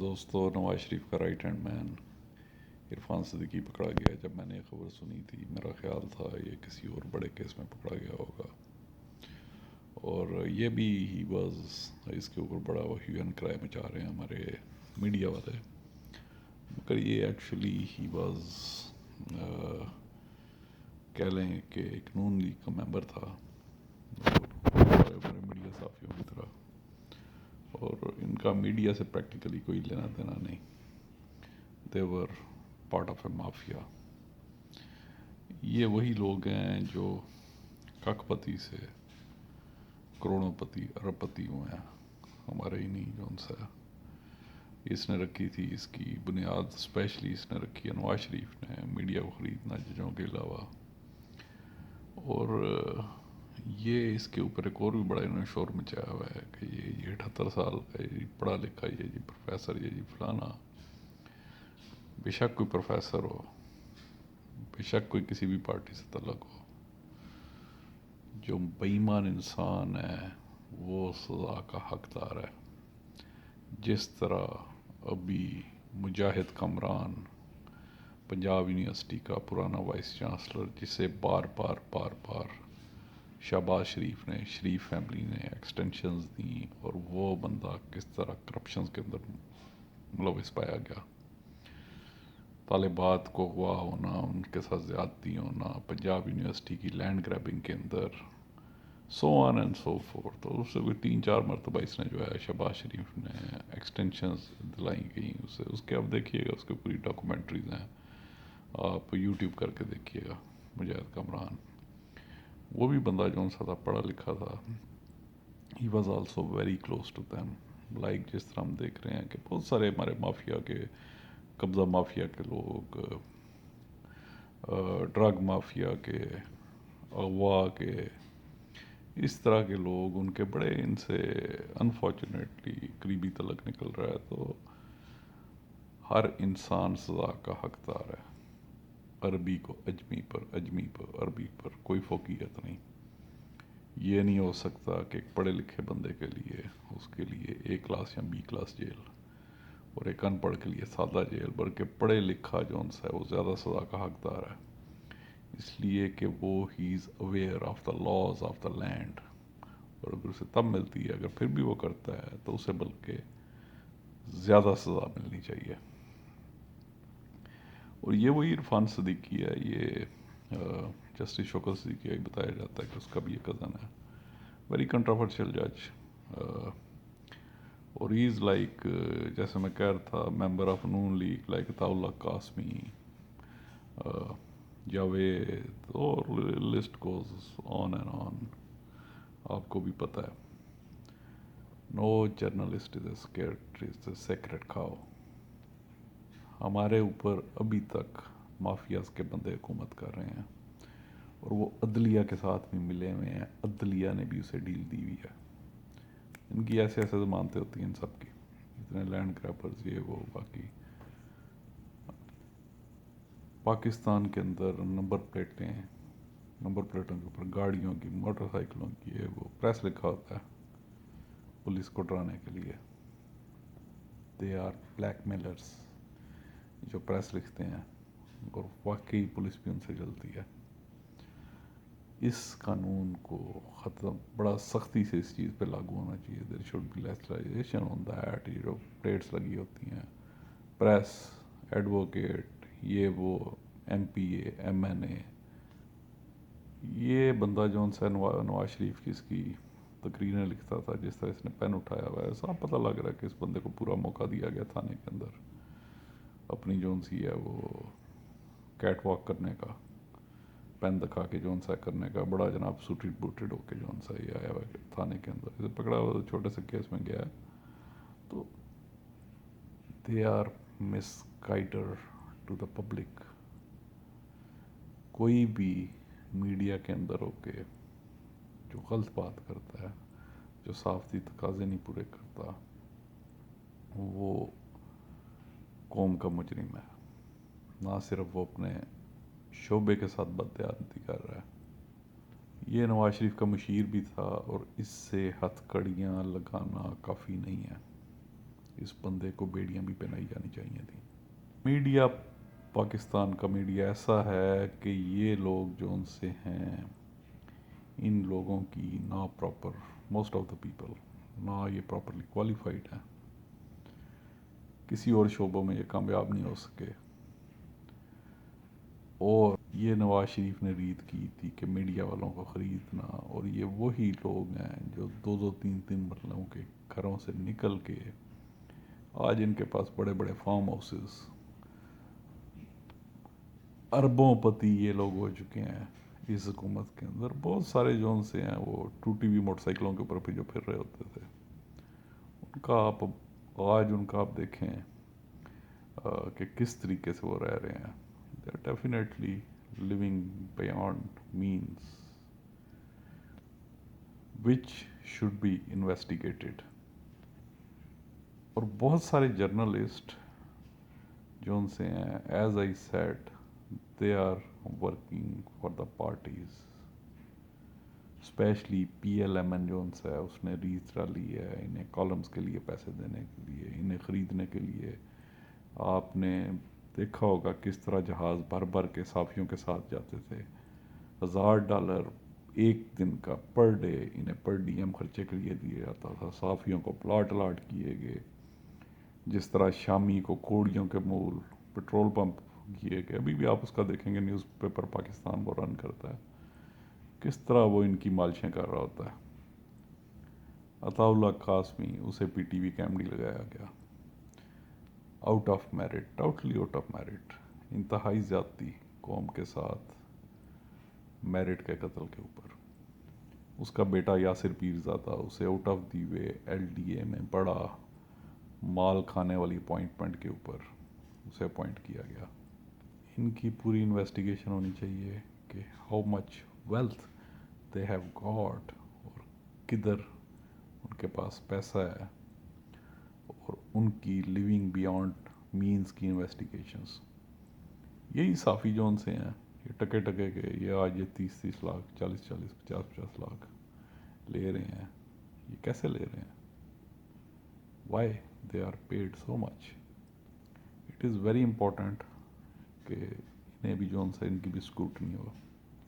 دوستو، نواز شریف کا right hand مین عرفان صدیقی پکڑا گیا. جب میں نے یہ خبر سنی تھی میرا خیال تھا یہ کسی اور بڑے کیس میں پکڑا گیا ہوگا، اور یہ بھی ہی واز اس کے اوپر بڑا ہیو اینڈ کرائے مچا رہے ہیں ہمارے میڈیا والے، مگر یہ ایکچولی ہی واز کہہ لیں کہ ایک نون لیگ کا ممبر تھا، اور ہمارے میڈیا صحافیوں کی طرح، اور ان کا میڈیا سے پریکٹیکلی کوئی لینا دینا نہیں. they were part of a mafia. یہ وہی لوگ ہیں جو کک پتی سے کروڑوں پتی ارب پتی ہوئے ہیں. ہمارے ہی نہیں جو ان سے اس نے رکھی تھی، اس کی بنیاد اسپیشلی اس نے رکھی ہے نواز شریف نے، میڈیا کو خریدنا ججوں کے علاوہ. اور یہ اس کے اوپر ایک اور بھی بڑا انہوں نے شور مچایا ہوا ہے کہ یہ 78 سال کا، یہ پڑھا لکھا، یہ جی پروفیسر، یہ جی فلانا. بے شک کوئی پروفیسر ہو، بے شک کوئی کسی بھی پارٹی سے تعلق ہو، جو بے ایمان انسان ہے وہ سزا کا حقدار ہے. جس طرح ابھی مجاہد کامران، پنجاب یونیورسٹی کا پرانا وائس چانسلر، جسے بار بار شہباز شریف نے، شریف فیملی نے ایکسٹینشنز دیں، اور وہ بندہ کس طرح کرپشنز کے اندر ملوث پایا گیا، طالبات کو اغوا ہونا، ان کے ساتھ زیادتی ہونا، پنجاب یونیورسٹی کی لینڈ گریبنگ کے اندر، سو آن اینڈ سو فور. تو اس سے کوئی 3-4 مرتبہ اس نے جو ہے شہباز شریف نے ایکسٹینشنز دلائی گئیں اسے. اس کے اب دیکھیے گا، اس کے پوری ڈاکومنٹریز ہیں، آپ یوٹیوب کر کے دیکھیے گا. مجاہد کامران وہ بھی بندہ جو ان سا پڑھا لکھا تھا، he was also very close to them. Like جس طرح ہم دیکھ رہے ہیں کہ بہت سارے ہمارے مافیا کے، قبضہ مافیا کے لوگ، ڈرگ مافیا کے، اغوا کے، اس طرح کے لوگ، ان کے بڑے ان سے انفارچونیٹلی قریبی تعلق نکل رہا ہے. تو ہر انسان سزا کا حقدار ہے. عربی کو اجمی پر، اجمی پر عربی پر کوئی فوقیت نہیں. یہ نہیں ہو سکتا کہ ایک پڑھے لکھے بندے کے لیے، اس کے لیے A کلاس یا B کلاس جیل، اور ایک ان پڑھ کے لیے سادہ جیل، بلکہ پڑھے لکھا جو ان سے ہے وہ زیادہ سزا کا حقدار ہے، اس لیے کہ وہ ہی is aware of the laws of the land. اور اگر اسے تب ملتی ہے، اگر پھر بھی وہ کرتا ہے، تو اسے بلکہ زیادہ سزا ملنی چاہیے. اور یہ وہی عرفان صدیقی ہے، یہ جسٹس شوکت صدیقی بتایا جاتا ہے کہ اس کا بھی یہ کزن ہے. ویری کنٹروورشل جج. اور ہی از لائک، جیسے میں کہہ رہا تھا، member of Noon league, like Ata Ullah Qasmi, Javed, اور list goes on and on. آپ کو بھی پتہ ہے، نو جرنلسٹ از اے سیکرٹ کھاؤ. ہمارے اوپر ابھی تک مافیاز کے بندے حکومت کر رہے ہیں، اور وہ عدلیہ کے ساتھ بھی ملے ہوئے ہیں. عدلیہ نے بھی اسے ڈیل دی ہوئی ہے. ان کی ایسے ضمانتیں ہوتی ہیں ان سب کی، اتنے لینڈ گریبرز، یہ وہ. باقی پاکستان کے اندر نمبر پلیٹیں، نمبر پلیٹوں کے اوپر گاڑیوں کی، موٹر سائیکلوں کی، یہ وہ پریس لکھا ہوتا ہے پولیس کو ڈرانے کے لیے. دے آر بلیک میلرز جو پریس لکھتے ہیں، اور واقعی پولیس بھی ان سے جلتی ہے. اس قانون کو ختم، بڑا سختی سے اس چیز پہ لاگو ہونا چاہیے. There should be legislation on that. یہ جو پلیٹس لگی ہوتی ہیں، پریس، ایڈوکیٹ، یہ وہ، MP، MNA، یہ بندہ جون سا نواز شریف کی اس کی تقریریں لکھتا تھا، جس طرح اس نے پین اٹھایا ہوا ہے، صاف پتہ لگ رہا ہے کہ اس بندے کو پورا موقع دیا گیا تھانے کے اندر اپنی جون سی ہے وہ کیٹ واک کرنے کا، پین دکھا کے جون سا کرنے کا. بڑا جناب سوٹیڈ بوٹیڈ ہو کے جون سا یہ آیا ہوا ہے تھانے کے اندر، اسے پکڑا ہوا چھوٹے سے کیس میں گیا ہے. تو they are misguider to the public. کوئی بھی میڈیا کے اندر ہو کے جو غلط بات کرتا ہے، جو صحافتی تقاضے نہیں پورے کرتا، وہ قوم کا مجرم ہے. نہ صرف وہ اپنے شعبے کے ساتھ بددیانتی کر رہا ہے، یہ نواز شریف کا مشیر بھی تھا، اور اس سے ہتھ کڑیاں لگانا کافی نہیں ہے. اس بندے کو بیڑیاں بھی پہنائی جانی چاہیے تھیں. میڈیا پاکستان کا میڈیا ایسا ہے کہ یہ لوگ جو ان سے ہیں ان لوگوں کی نہ proper most of the people نہ یہ پراپرلی کوالیفائڈ ہیں. کسی اور شعبوں میں یہ کامیاب نہیں ہو سکے. اور یہ نواز شریف نے ریت کی تھی کہ میڈیا والوں کو خریدنا, اور یہ وہی لوگ ہیں جو دو دو تین تین مرلوں کے گھروں سے نکل کے آج ان کے پاس بڑے بڑے فارم ہاؤسز, اربوں پتی یہ لوگ ہو چکے ہیں اس حکومت کے اندر. بہت سارے جو ان سے ہیں وہ ٹوٹی ہوئی موٹر سائیکلوں کے اوپر پہ جو پھر رہے ہوتے تھے, ان کا آپ آج ان کا آپ دیکھیں کہ کس طریقے سے وہ رہ رہے ہیں. They are definitely living beyond means which should be investigated. اور بہت سارے جرنلسٹ جو ان سے ہیں as I said they are working for the parties, especially P L M N جو ان سے ہے اس نے ریت ڈالی ہے انہیں کالمز کے لیے پیسے دینے کے لیے, انہیں خریدنے کے لیے. آپ نے دیکھا ہوگا کس طرح جہاز بھر بھر کے صحافیوں کے ساتھ جاتے تھے. $1000 ایک دن کا پر ڈے انہیں پر ڈی ایم خرچے کے لیے دیا جاتا تھا. صحافیوں کو پلاٹ الاٹ کیے گئے, جس طرح شامی کو کوڑیوں کے مول پٹرول پمپ کیے گئے. ابھی بھی آپ اس کا دیکھیں گے, نیوز پیپر پاکستان وہ رن کرتا ہے, کس طرح وہ ان کی مالشیں کر رہا ہوتا ہے. عطا اللہ قاسمی اسے پی ٹی وی کا ایم ڈی لگایا گیا, out of merit, totally out of merit, انتہائی زیادتی قوم کے ساتھ میرٹ کے قتل کے اوپر. اس کا بیٹا یاسر پیرزادہ اسے out of the way L D A میں بڑا مال کھانے والی اپوائنٹمنٹ کے اوپر اسے اپوائنٹ کیا گیا. ان کی پوری انویسٹیگیشن ہونی چاہیے کہ how much wealth they have got, اور کدھر ان کے پاس پیسہ ہے, اور ان کی لیونگ بیانڈ مینز کی انویسٹیگیشنز. یہی صافی جو ان سے ہیں یہ ٹکے ٹکے کے یہ آج یہ 30 لاکھ 40 50 لاکھ لے رہے ہیں. یہ کیسے لے رہے ہیں؟ Why they are paid so much? It is very important کہ انہیں بھی جو ان سے ان کی بھی اسکروٹنی ہو.